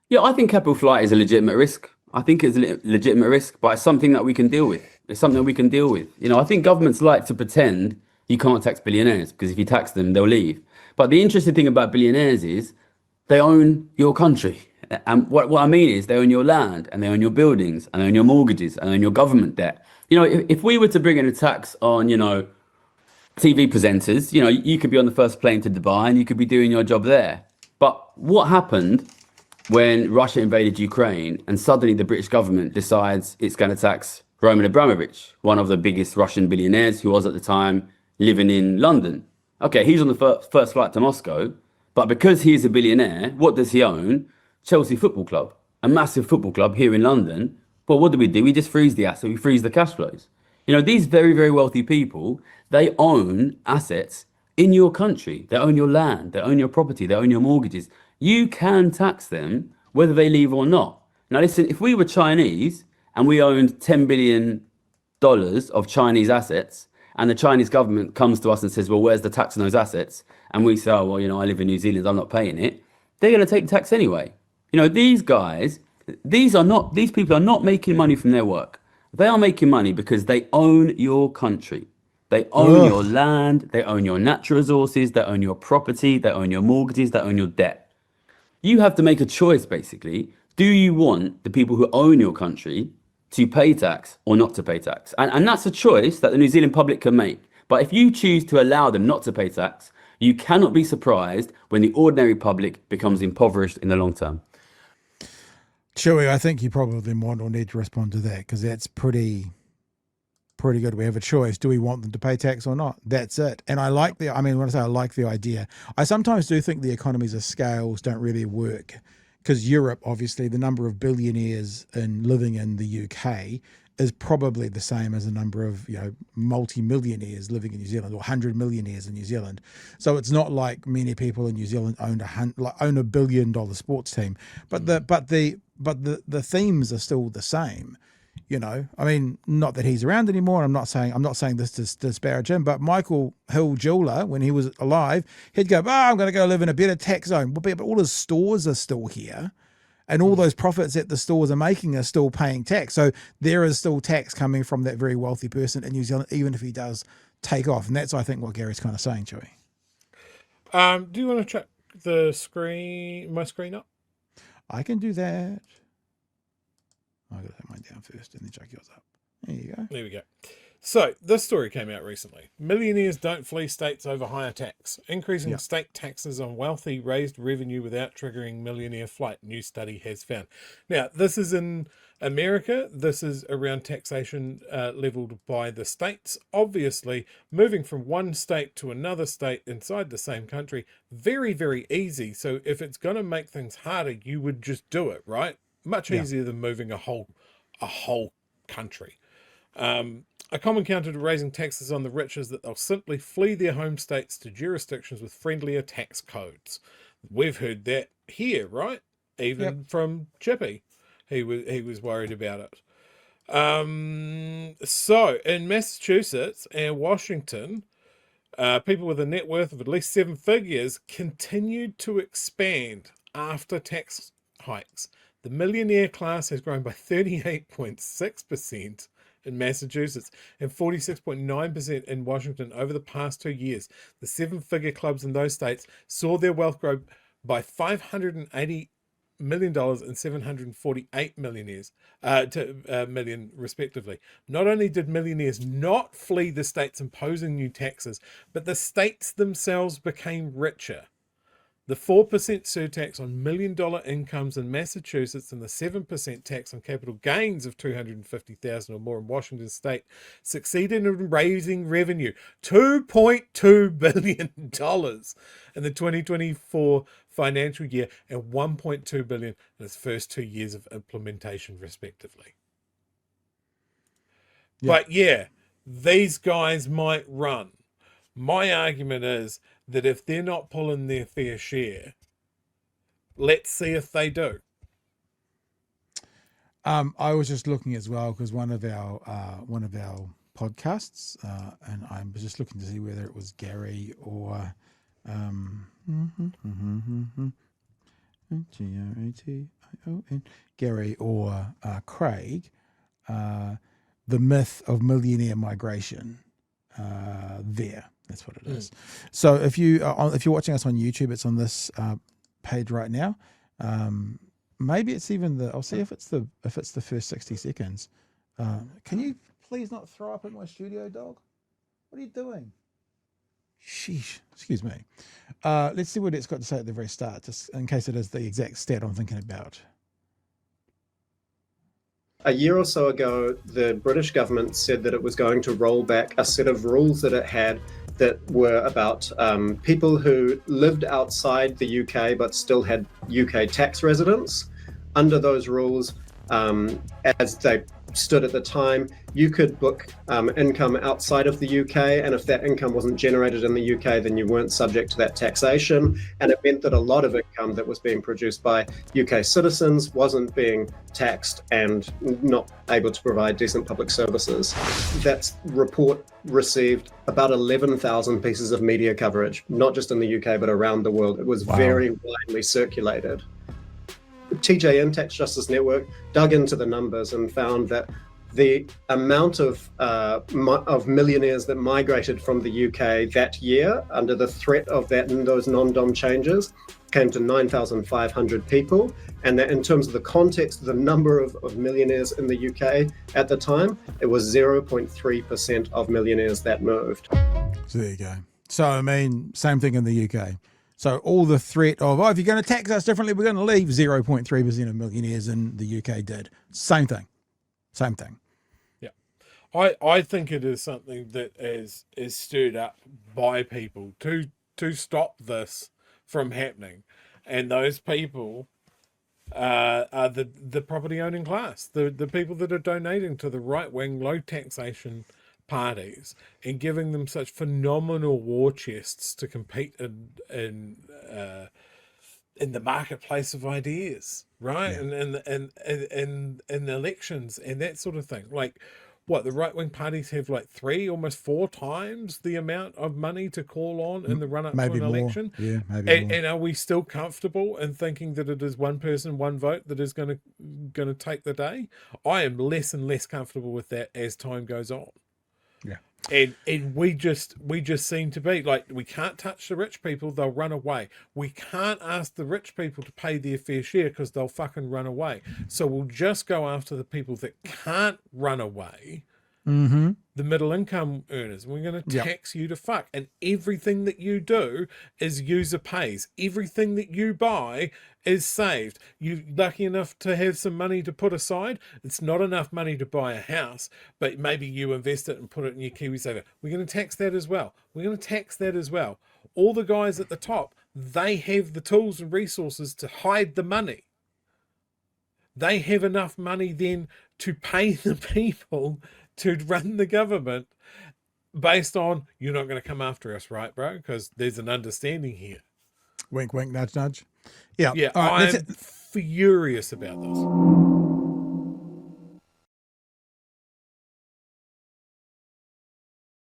Yeah, I think capital flight is a legitimate risk. I think it's a legitimate risk, but it's something that we can deal with. It's something we can deal with. I think governments like to pretend you can't tax billionaires because if you tax them, they'll leave. But the interesting thing about billionaires is they own your country. And what I mean is they own your land and they own your buildings and they own your mortgages and they own your government debt. If we were to bring in a tax on, TV presenters, you could be on the first plane to Dubai and you could be doing your job there. But what happened when Russia invaded Ukraine and suddenly the British government decides it's going to tax Roman Abramovich, one of the biggest Russian billionaires who was at the time living in London? Okay, he's on the first flight to Moscow, but because he's a billionaire, what does he own? Chelsea Football Club, a massive football club here in London. Well, what do? We just freeze the asset, we freeze the cash flows. These very, very wealthy people, they own assets in your country. They own your land, they own your property, they own your mortgages. You can tax them whether they leave or not. Now, listen, if we were Chinese and we owned $10 billion of Chinese assets, and the Chinese government comes to us and says, well, where's the tax on those assets? And we say, oh, well, I live in New Zealand, I'm not paying it. They're going to take the tax anyway. These guys, these people are not making money from their work. They are making money because they own your country. They own your Ugh. land, they own your natural resources, they own your property, they own your mortgages, they own your debt. You have to make a choice basically. Do you want the people who own your country to pay tax or not to pay tax? And that's a choice that the New Zealand public can make. But if you choose to allow them not to pay tax, you cannot be surprised when the ordinary public becomes impoverished in the long term. Chewie, I think you probably want or need to respond to that because that's pretty good. We have a choice. Do we want them to pay tax or not? That's it. And I mean, when I say I like the idea, I sometimes do think the economies of scales don't really work because Europe, obviously, the number of billionaires living in the UK is probably the same as the number of, multi-millionaires living in New Zealand or 100 millionaires in New Zealand. So it's not like many people in New Zealand own $1 billion sports team, but the themes are still the same. I mean, not that he's around anymore. I'm not saying this to disparage him, but Michael Hill jeweler, when he was alive, he'd go, I'm going to go live in a better tax zone. But all his stores are still here, and all those profits that the stores are making are still paying tax. So there is still tax coming from that very wealthy person in New Zealand, even if he does take off. And that's, I think, what Gary's kind of saying, Joey. Do you want to check my screen up? I can do that. I've got to take mine down first and then check yours up. There you go. There we go. So, this story came out recently. Millionaires don't flee states over higher tax. Increasing Yeah. state taxes on wealthy raised revenue without triggering millionaire flight, new study has found. Now, this is in America. This is around taxation leveled by the states. Obviously, moving from one state to another state inside the same country, very, very easy. So, if it's going to make things harder, you would just do it, right? Much Yeah. easier than moving a whole country. A common counter to raising taxes on the rich is that they'll simply flee their home states to jurisdictions with friendlier tax codes. We've heard that here, right? Yep. Even from Chippy, he was worried about it. So in Massachusetts and Washington, people with a net worth of at least 7 figures continued to expand after tax hikes. The millionaire class has grown by 38.6% in Massachusetts and 46.9% in Washington over the past 2 years. The seven-figure clubs in those states saw their wealth grow by $580 million and 748 million respectively. Not only did millionaires not flee the states imposing new taxes, but the states themselves became richer. The 4% surtax on $1 million incomes in Massachusetts and the 7% tax on capital gains of $250,000 or more in Washington state succeeded in raising revenue $2.2 billion in the 2024 financial year and $1.2 billion in its first 2 years of implementation, respectively. Yeah. But yeah, these guys might run. My argument is that if they're not pulling their fair share, let's see if they do. I was just looking as well because one of our podcasts, and I was just looking to see whether it was Gary or G-R-A-T-I-O-N, Gary or Craig, the myth of millionaire migration. There, that's what it is. So if you're watching us on YouTube, it's on this page right now. Maybe it's even I'll see if it's the first 60 seconds. Can you please not throw up in my studio, dog? What are you doing? Sheesh. Excuse me. Let's see what it's got to say at the very start, just in case it is the exact stat I'm thinking about. A year or so ago, the British government said that it was going to roll back a set of rules that it had that were about people who lived outside the UK but still had UK tax residence. Under those rules, as they stood at the time, you could book income outside of the UK, and if that income wasn't generated in the UK, then you weren't subject to that taxation. And it meant that a lot of income that was being produced by UK citizens wasn't being taxed and not able to provide decent public services. That report received about 11,000 pieces of media coverage, not just in the UK, but around the world. It was very widely circulated. TJN, Tax Justice Network, dug into the numbers and found that the amount of millionaires that migrated from the UK that year under the threat of those non-dom changes came to 9,500 people. And that in terms of the context of the number of millionaires in the UK at the time, it was 0.3% of millionaires that moved. So there you go. So, I mean, same thing in the UK. So all the threat of, if you're going to tax us differently, we're going to leave, 0.3% of millionaires in the UK did. Same thing. Same thing. Yeah. I think it is something that is stirred up by people to stop this from happening. And those people are the property owning class, the people that are donating to the right-wing, low taxation parties and giving them such phenomenal war chests to compete in the marketplace of ideas, right? Yeah. And in elections and that sort of thing. Like, what, the right-wing parties have like 3, almost 4 times the amount of money to call on in the run-up to an election. Yeah, maybe more. And are we still comfortable in thinking that it is one person, one vote that is going to take the day? I am less and less comfortable with that as time goes on. Yeah. And we just seem to be like, we can't touch the rich people, they'll run away. We can't ask the rich people to pay their fair share because they'll fucking run away. So we'll just go after the people that can't run away, the middle income earners. We're going to tax you to fuck. And everything that you do is user pays. Everything that you buy is saved. You're lucky enough to have some money to put aside. It's not enough money to buy a house, but maybe you invest it and put it in your KiwiSaver. We're going to tax that as well. We're going to tax that as well. All the guys at the top, they have the tools and resources to hide the money. They have enough money then to pay the people to run the government based on, you're not going to come after us, right, bro? Because there's an understanding here. Wink, wink, nudge, nudge. Yeah. Yeah, All right, I'm furious about this.